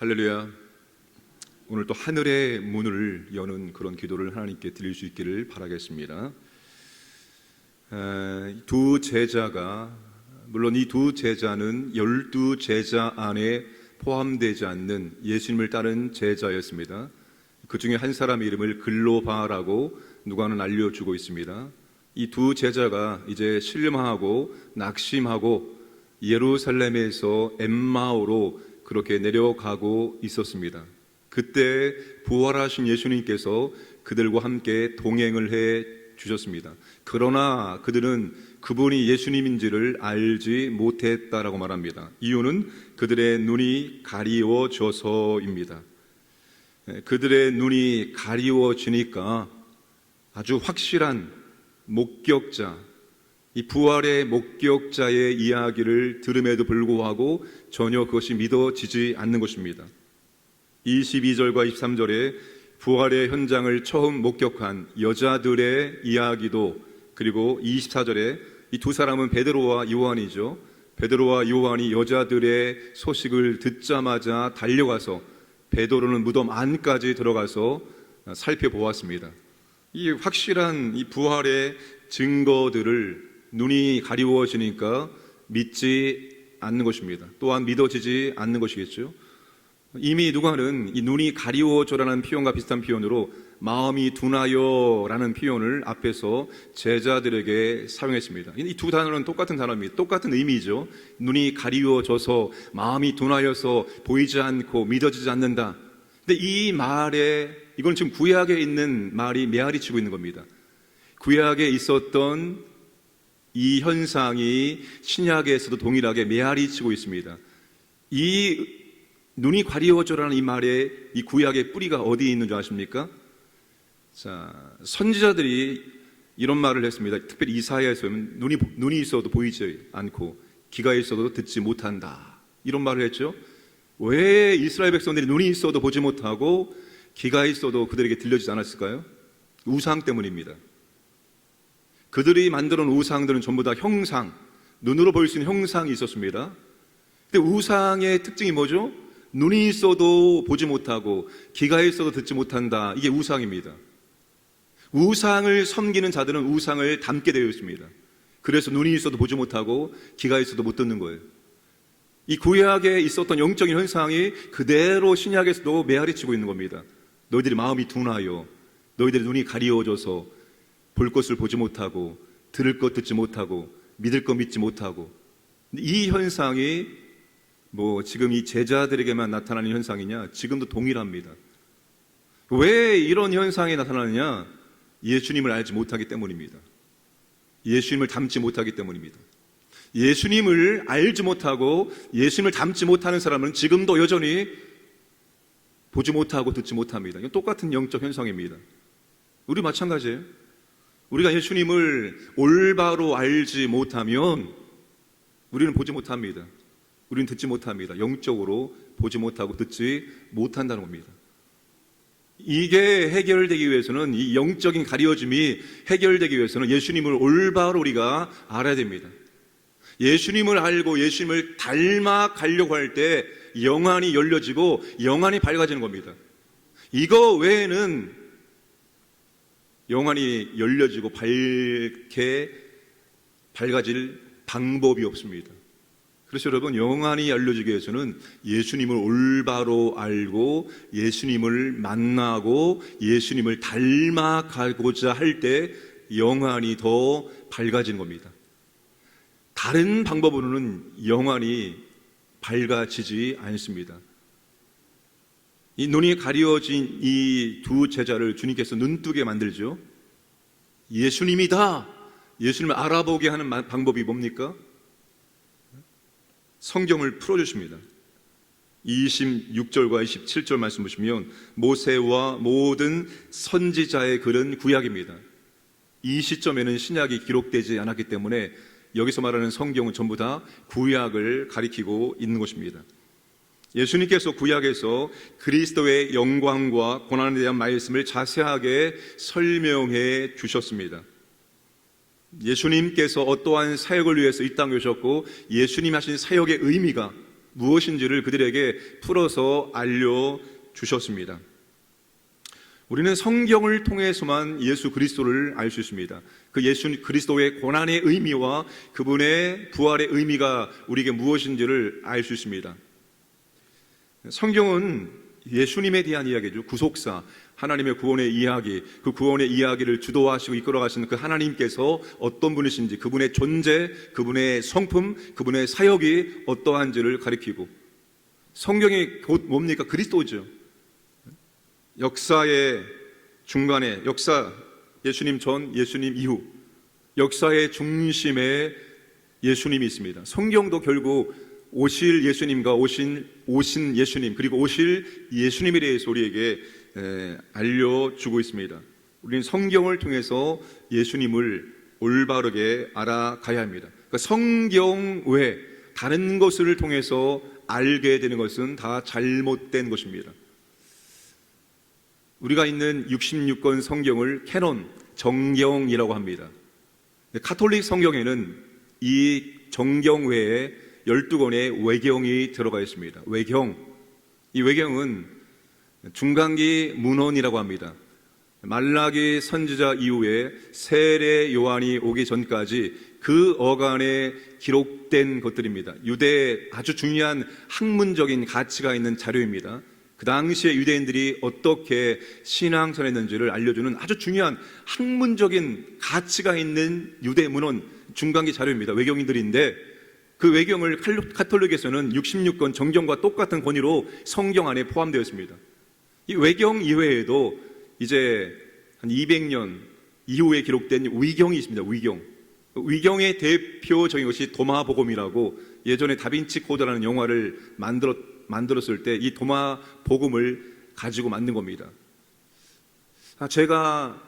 할렐루야. 오늘 또 하늘의 문을 여는 그런 기도를 하나님께 드릴 수 있기를 바라겠습니다. 두 제자가, 물론 이 두 제자는 12제자 안에 포함되지 않는 예수님을 따른 제자였습니다. 그 중에 한 사람의 이름을 글로바라고 누가는 알려주고 있습니다. 이 두 제자가 이제 실망하고 낙심하고 예루살렘에서 엠마오로 그렇게 내려가고 있었습니다. 그때 부활하신 예수님께서 그들과 함께 동행을 해 주셨습니다. 그러나 그들은 그분이 예수님인지를 알지 못했다라고 말합니다. 이유는 그들의 눈이 가리워져서입니다. 그들의 눈이 가리워지니까 아주 확실한 목격자, 이 부활의 목격자의 이야기를 들음에도 불구하고 전혀 그것이 믿어지지 않는 것입니다. 22절과 23절에 부활의 현장을 처음 목격한 여자들의 이야기도, 그리고 24절에 이 두 사람은 베드로와 요한이죠. 베드로와 요한이 여자들의 소식을 듣자마자 달려가서 베드로는 무덤 안까지 들어가서 살펴보았습니다. 이 확실한 이 부활의 증거들을 눈이 가리워지니까 믿지 않는 것입니다. 또한 믿어지지 않는 것이겠죠. 이미 누가는 이 눈이 가리워져라는 표현과 비슷한 표현으로 마음이 둔하여 라는 표현을 앞에서 제자들에게 사용했습니다. 이 두 단어는 똑같은 단어입니다. 똑같은 의미죠. 눈이 가리워져서 마음이 둔하여서 보이지 않고 믿어지지 않는다. 근데 이 말에, 이건 지금 구약에 있는 말이 메아리 치고 있는 겁니다. 구약에 있었던 이 현상이 신약에서도 동일하게 메아리 치고 있습니다. 이 눈이 가리워져라는 이 말에 이 구약의 뿌리가 어디에 있는 줄 아십니까? 자, 선지자들이 이런 말을 했습니다. 특별히 이사야에서 눈이 있어도 보이지 않고 귀가 있어도 듣지 못한다, 이런 말을 했죠. 왜 이스라엘 백성들이 눈이 있어도 보지 못하고 귀가 있어도 그들에게 들려지지 않았을까요? 우상 때문입니다. 그들이 만들어 놓은 우상들은 전부 다 형상, 눈으로 보일 수 있는 형상이 있었습니다. 근데 우상의 특징이 뭐죠? 눈이 있어도 보지 못하고 귀가 있어도 듣지 못한다. 이게 우상입니다. 우상을 섬기는 자들은 우상을 닮게 되어 있습니다. 그래서 눈이 있어도 보지 못하고 귀가 있어도 못 듣는 거예요. 이 구약에 있었던 영적인 현상이 그대로 신약에서도 메아리치고 있는 겁니다. 너희들이 마음이 둔하여, 너희들의 눈이 가리워져서 볼 것을 보지 못하고 들을 것 듣지 못하고 믿을 것 믿지 못하고, 이 현상이 지금 이 제자들에게만 나타나는 현상이냐? 지금도 동일합니다. 왜 이런 현상이 나타나느냐? 예수님을 알지 못하기 때문입니다. 예수님을 닮지 못하기 때문입니다. 예수님을 알지 못하고 예수님을 닮지 못하는 사람은 지금도 여전히 보지 못하고 듣지 못합니다. 이건 똑같은 영적 현상입니다. 우리 마찬가지예요. 우리가 예수님을 올바로 알지 못하면 우리는 보지 못합니다. 우리는 듣지 못합니다. 영적으로 보지 못하고 듣지 못한다는 겁니다. 이게 해결되기 위해서는, 이 영적인 가리워짐이 해결되기 위해서는 예수님을 올바로 우리가 알아야 됩니다. 예수님을 알고 예수님을 닮아 가려고 할 때 영안이 열려지고 영안이 밝아지는 겁니다. 이거 외에는 영안이 열려지고 밝아질 방법이 없습니다. 그래서 여러분, 영안이 열려지기 위해서는 예수님을 올바로 알고 예수님을 만나고 예수님을 닮아가고자 할 때 영안이 더 밝아지는 겁니다. 다른 방법으로는 영안이 밝아지지 않습니다. 이 눈이 가리워진 이 두 제자를 주님께서 눈뜨게 만들죠. 예수님이다, 예수님을 알아보게 하는 방법이 뭡니까? 성경을 풀어주십니다. 26절과 27절 말씀 보시면 모세와 모든 선지자의 글은 구약입니다. 이 시점에는 신약이 기록되지 않았기 때문에 여기서 말하는 성경은 전부 다 구약을 가리키고 있는 것입니다. 예수님께서 구약에서 그리스도의 영광과 고난에 대한 말씀을 자세하게 설명해 주셨습니다. 예수님께서 어떠한 사역을 위해서 이 땅에 오셨고 예수님 하신 사역의 의미가 무엇인지를 그들에게 풀어서 알려주셨습니다. 우리는 성경을 통해서만 예수 그리스도를 알 수 있습니다. 그 예수 그리스도의 고난의 의미와 그분의 부활의 의미가 우리에게 무엇인지를 알 수 있습니다. 성경은 예수님에 대한 이야기죠. 구속사, 하나님의 구원의 이야기, 그 구원의 이야기를 주도하시고 이끌어가시는 그 하나님께서 어떤 분이신지, 그분의 존재, 그분의 성품, 그분의 사역이 어떠한지를 가리키고, 성경이 곧 뭡니까? 그리스도죠. 역사의 중간에, 역사, 예수님 전, 예수님 이후, 역사의 중심에 예수님이 있습니다. 성경도 결국 오실 예수님과 오신 예수님, 그리고 오실 예수님에 대해서 우리에게 알려주고 있습니다. 우리는 성경을 통해서 예수님을 올바르게 알아가야 합니다. 그러니까 성경 외에 다른 것을 통해서 알게 되는 것은 다 잘못된 것입니다. 우리가 있는 66권 성경을 캐논, 정경이라고 합니다. 카톨릭 성경에는 이 정경 외에 12권의 외경이 들어가 있습니다. 외경, 이 외경은 중간기 문헌이라고 합니다. 말라기 선지자 이후에 세례 요한이 오기 전까지 그 어간에 기록된 것들입니다. 유대의 아주 중요한 학문적인 가치가 있는 자료입니다. 그 당시에 유대인들이 어떻게 신앙생활했는지를 알려주는 아주 중요한 학문적인 가치가 있는 유대 문헌 중간기 자료입니다. 외경인들인데 그 외경을 카톨릭에서는 66권 정경과 똑같은 권위로 성경 안에 포함되어 있습니다. 이 외경 이외에도 이제 한 200년 이후에 기록된 위경이 있습니다. 위경의 대표적인 것이 도마복음이라고, 예전에 다빈치 코드라는 영화를 만들었을 때 이 도마복음을 가지고 만든 겁니다. 제가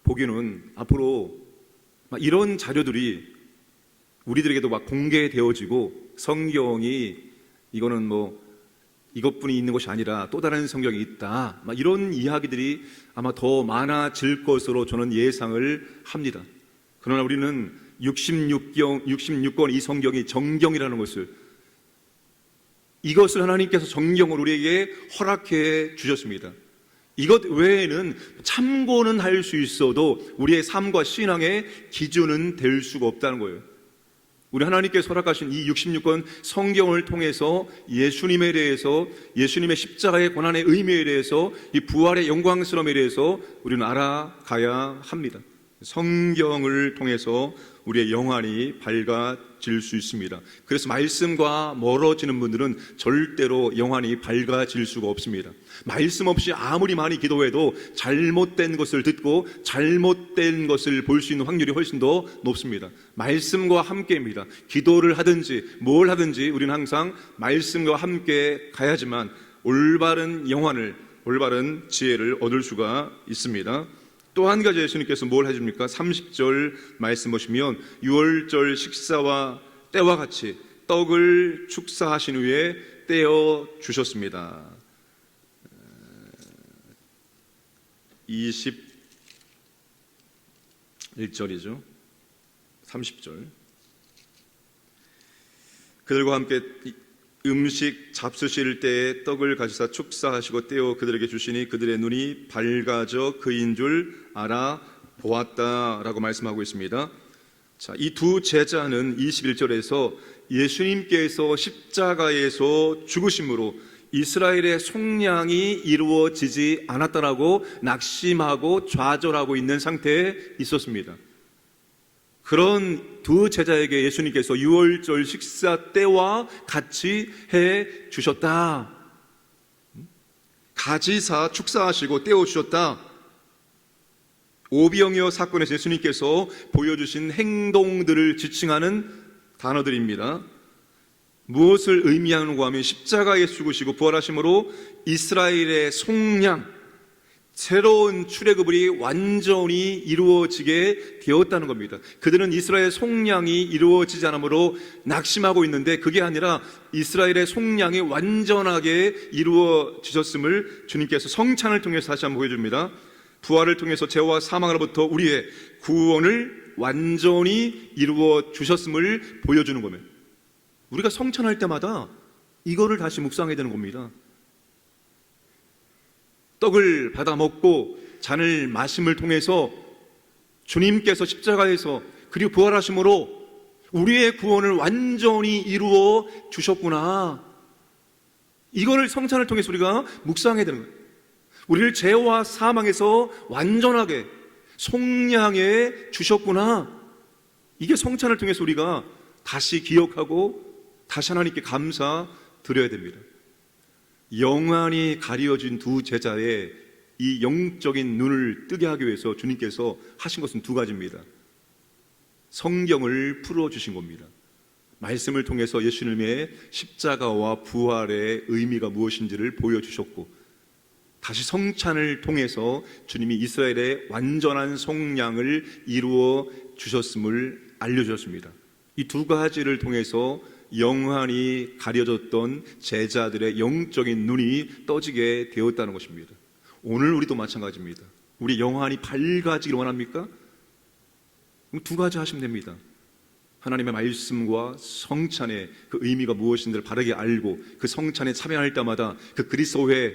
보기에는 앞으로 이런 자료들이 우리들에게도 막 공개되어지고, 성경이 이거는 이것뿐이 있는 것이 아니라 또 다른 성경이 있다, 이런 이야기들이 아마 더 많아질 것으로 저는 예상을 합니다. 그러나 우리는 66권 이 성경이 정경이라는 것을, 이것을 하나님께서 정경을 우리에게 허락해 주셨습니다. 이것 외에는 참고는 할 수 있어도 우리의 삶과 신앙의 기준은 될 수가 없다는 거예요. 우리 하나님께서 허락하신 이 66권 성경을 통해서 예수님에 대해서, 예수님의 십자가의 고난의 의미에 대해서, 이 부활의 영광스러움에 대해서 우리는 알아가야 합니다. 성경을 통해서 우리의 영안이 밝아질 수 있습니다. 그래서 말씀과 멀어지는 분들은 절대로 영안이 밝아질 수가 없습니다. 말씀 없이 아무리 많이 기도해도 잘못된 것을 듣고 잘못된 것을 볼 수 있는 확률이 훨씬 더 높습니다. 말씀과 함께입니다. 기도를 하든지 뭘 하든지 우리는 항상 말씀과 함께 가야지만 올바른 영안을, 올바른 지혜를 얻을 수가 있습니다. 또 한 가지 예수님께서 뭘 해줍니까? 30절 말씀 보시면 유월절 식사와 때와 같이 떡을 축사하신 후에 떼어 주셨습니다. 21절이죠. 30절. 그들과 함께 음식 잡수실 때에 떡을 가지사 축사하시고 떼어 그들에게 주시니 그들의 눈이 밝아져 그인 줄 알아 보았다라고 말씀하고 있습니다. 자, 이 두 제자는 21절에서 예수님께서 십자가에서 죽으심으로 이스라엘의 속량이 이루어지지 않았다라고 낙심하고 좌절하고 있는 상태에 있었습니다. 그런 두 제자에게 예수님께서 유월절 식사 때와 같이 해 주셨다. 가지사 축사하시고 떼어 주셨다. 오병이어 사건에서 예수님께서 보여주신 행동들을 지칭하는 단어들입니다. 무엇을 의미하는가 하면 십자가에 죽으시고 부활하심으로 이스라엘의 속량, 새로운 출애굽이 완전히 이루어지게 되었다는 겁니다. 그들은 이스라엘의 속량이 이루어지지 않으므로 낙심하고 있는데 그게 아니라 이스라엘의 속량이 완전하게 이루어지셨음을 주님께서 성찬을 통해서 다시 한번 보여줍니다. 부활을 통해서 죄와 사망으로부터 우리의 구원을 완전히 이루어 주셨음을 보여주는 겁니다. 우리가 성찬할 때마다 이거를 다시 묵상해야 되는 겁니다. 떡을 받아 먹고 잔을 마심을 통해서 주님께서 십자가에서 그리고 부활하심으로 우리의 구원을 완전히 이루어 주셨구나. 이거를 성찬을 통해서 우리가 묵상해야 되는 거예요. 우리를 죄와 사망에서 완전하게 속량해 주셨구나. 이게 성찬을 통해서 우리가 다시 기억하고 다시 하나님께 감사드려야 됩니다. 영안이 가려진 두 제자의 이 영적인 눈을 뜨게 하기 위해서 주님께서 하신 것은 두 가지입니다. 성경을 풀어주신 겁니다. 말씀을 통해서 예수님의 십자가와 부활의 의미가 무엇인지를 보여주셨고, 다시 성찬을 통해서 주님이 이스라엘의 완전한 속량을 이루어 주셨음을 알려주셨습니다. 이 두 가지를 통해서 영안이 가려졌던 제자들의 영적인 눈이 떠지게 되었다는 것입니다. 오늘 우리도 마찬가지입니다. 우리 영안이 밝아지길 원합니까? 그럼 두 가지 하시면 됩니다. 하나님의 말씀과 성찬의 그 의미가 무엇인지를 바르게 알고 그 성찬에 참여할 때마다 그 그리스도의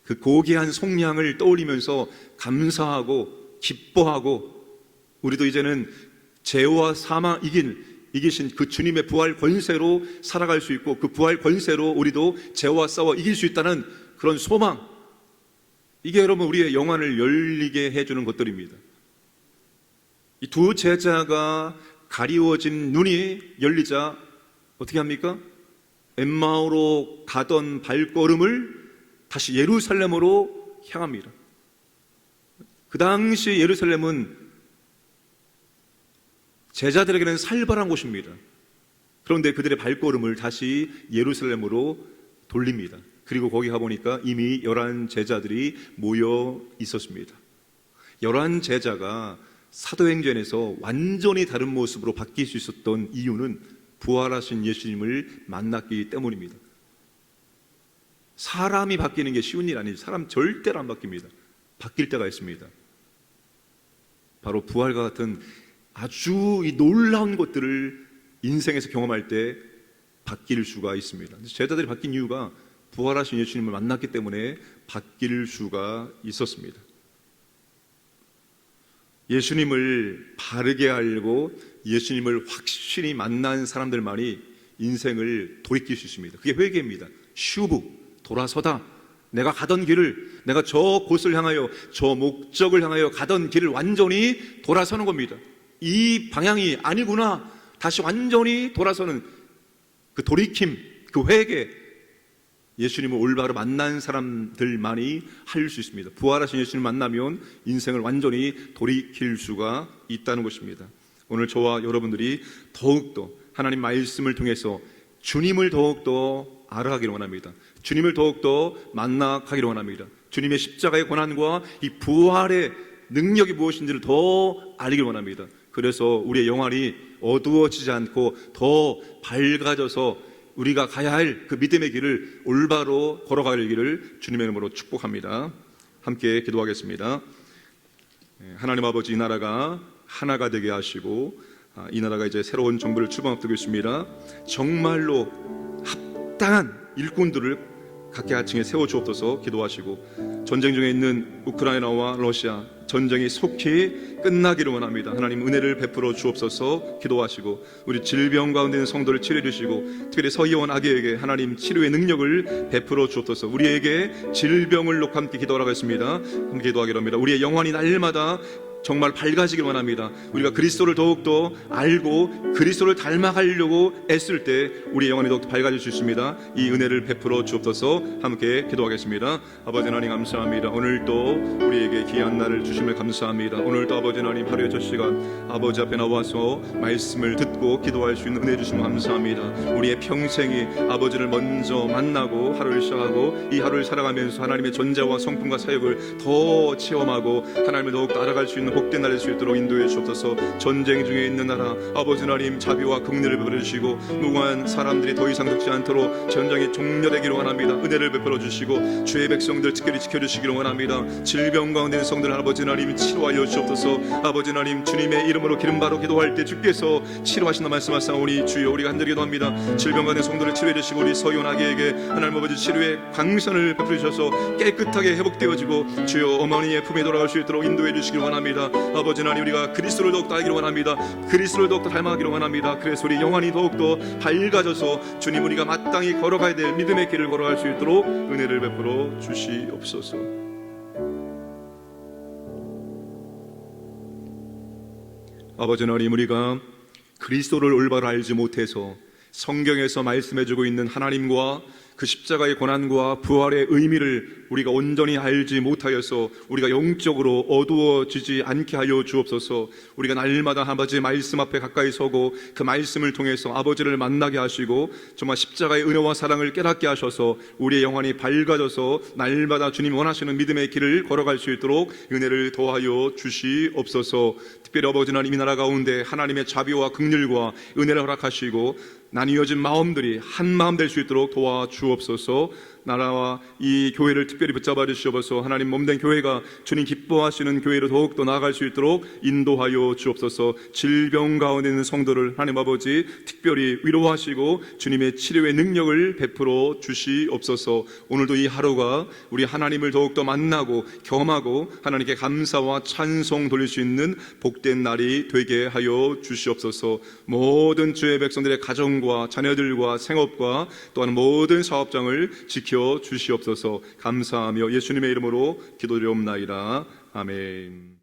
그 고귀한 속량을 떠올리면서 감사하고 기뻐하고, 우리도 이제는 죄와 사망 이기신 그 주님의 부활 권세로 살아갈 수 있고, 그 부활 권세로 우리도 죄와 싸워 이길 수 있다는 그런 소망, 이게 여러분 우리의 영안을 열리게 해주는 것들입니다. 이 두 제자가 가리워진 눈이 열리자 어떻게 합니까? 엠마오로 가던 발걸음을 다시 예루살렘으로 향합니다. 그 당시 예루살렘은 제자들에게는 살벌한 곳입니다. 그런데 그들의 발걸음을 다시 예루살렘으로 돌립니다. 그리고 거기 가보니까 이미 11 제자들이 모여 있었습니다. 11 제자가 사도행전에서 완전히 다른 모습으로 바뀔 수 있었던 이유는 부활하신 예수님을 만났기 때문입니다. 사람이 바뀌는 게 쉬운 일 아니죠. 사람 절대로 안 바뀝니다. 바뀔 때가 있습니다. 바로 부활과 같은 아주 이 놀라운 것들을 인생에서 경험할 때 바뀔 수가 있습니다. 제자들이 바뀐 이유가 부활하신 예수님을 만났기 때문에 바뀔 수가 있었습니다. 예수님을 바르게 알고 예수님을 확실히 만난 사람들만이 인생을 돌이킬 수 있습니다. 그게 회개입니다. 슈브, 돌아서다. 내가 가던 길을, 내가 저 곳을 향하여, 저 목적을 향하여 가던 길을 완전히 돌아서는 겁니다. 이 방향이 아니구나, 다시 완전히 돌아서는 그 돌이킴, 그 회개, 예수님을 올바로 만난 사람들만이 할 수 있습니다. 부활하신 예수님을 만나면 인생을 완전히 돌이킬 수가 있다는 것입니다. 오늘 저와 여러분들이 더욱더 하나님 말씀을 통해서 주님을 더욱더 알아가기를 원합니다. 주님을 더욱더 만나가기를 원합니다. 주님의 십자가의 고난과 이 부활의 능력이 무엇인지를 더 알기를 원합니다. 그래서 우리의 영안이 어두워지지 않고 더 밝아져서 우리가 가야 할 그 믿음의 길을 올바로 걸어가기를 주님의 이름으로 축복합니다. 함께 기도하겠습니다. 하나님 아버지, 이 나라가 하나가 되게 하시고 이 나라가 이제 새로운 정부를 출범 앞두고 있습니다. 정말로 합당한 일꾼들을 각계하층에 세워주옵소서 기도하시고, 전쟁 중에 있는 우크라이나와 러시아 전쟁이 속히 끝나기를 원합니다. 하나님 은혜를 베풀어 주옵소서 기도하시고, 우리 질병 가운데 있는 성도를 치료해 주시고, 특별히 서희원 아기에게 하나님 치료의 능력을 베풀어 주옵소서. 우리에게 질병을 놓고 함께 기도하겠습니다. 함께 기도하기로 합니다. 우리의 영혼이 날마다 정말 밝아지길 원합니다. 우리가 그리스도를 더욱더 알고 그리스도를 닮아가려고 애쓸 때 우리의 영혼이 더욱더 밝아질 수 있습니다. 이 은혜를 베풀어 주옵소서. 함께 기도하겠습니다. 아버지 하나님 감사합니다. 오늘도 우리에게 귀한 날을 주심을 감사합니다. 오늘도 아버지 하나님 하루의 첫 시간 아버지 앞에 나와서 말씀을 듣고 기도할 수 있는 은혜 주심을 감사합니다. 우리의 평생이 아버지를 먼저 만나고 하루를 시작하고 이 하루를 살아가면서 하나님의 존재와 성품과 사역을 더 체험하고 하나님을 더욱더 알아갈 수 있는 복된 날일 수 있도록 인도해 주옵소서. 전쟁 중에 있는 나라 아버지 하나님 자비와 긍휼을 베풀어 주시고 무고한 사람들이 더 이상 죽지 않도록 전쟁이 종료되기를 원합니다. 은혜를 베풀어 주시고 주의 백성들 특별히 지켜주시기를 원합니다. 질병 가운데 있는 성들 아버지 하나님 치료하여 주옵소서. 아버지 하나님 주님의 이름으로 기름바로 기도할 때 주께서 치료하신다 말씀하사오니 주여 우리가 간절히 기도합니다. 질병 가운데 성들을 치료해 주시고 우리 서윤 아기에게 하나님 아버지 치료의 광선을 베풀어 주셔서 깨끗하게 회복되어지고 주여 어머니의 품에 돌아갈 수 있도록 인도해 주시기를 원합니다. 아버지 하나님 우리가 그리스도를 더욱더 알기를 원합니다. 그리스도를 더욱더 닮아가기를 원합니다. 그래서 우리 영혼이 더욱더 밝아져서 주님 우리가 마땅히 걸어가야 될 믿음의 길을 걸어갈 수 있도록 은혜를 베풀어 주시옵소서. 아버지 하나님 우리가 그리스도를 올바로 알지 못해서 성경에서 말씀해주고 있는 하나님과 그 십자가의 고난과 부활의 의미를 우리가 온전히 알지 못하여서 우리가 영적으로 어두워지지 않게 하여 주옵소서. 우리가 날마다 아버지의 말씀 앞에 가까이 서고 그 말씀을 통해서 아버지를 만나게 하시고 정말 십자가의 은혜와 사랑을 깨닫게 하셔서 우리의 영혼이 밝아져서 날마다 주님 원하시는 믿음의 길을 걸어갈 수 있도록 은혜를 더하여 주시옵소서. 특별히 아버지 하나님 이 나라 가운데 하나님의 자비와 긍휼과 은혜를 허락하시고 나뉘어진 마음들이 한 마음 될 수 있도록 도와주옵소서. 나라와 이 교회를 특별히 붙잡아 주시옵소서. 하나님 몸된 교회가 주님 기뻐하시는 교회로 더욱더 나아갈 수 있도록 인도하여 주옵소서. 질병 가운데 있는 성도를 하나님 아버지 특별히 위로하시고 주님의 치료의 능력을 베풀어 주시옵소서. 오늘도 이 하루가 우리 하나님을 더욱더 만나고 경험하고 하나님께 감사와 찬송 돌릴 수 있는 복된 날이 되게 하여 주시옵소서. 모든 주의 백성들의 가정과 자녀들과 생업과 또한 모든 사업장을 지켜 주시옵소서. 감사하며 예수님의 이름으로 기도드리옵나이다. 아멘.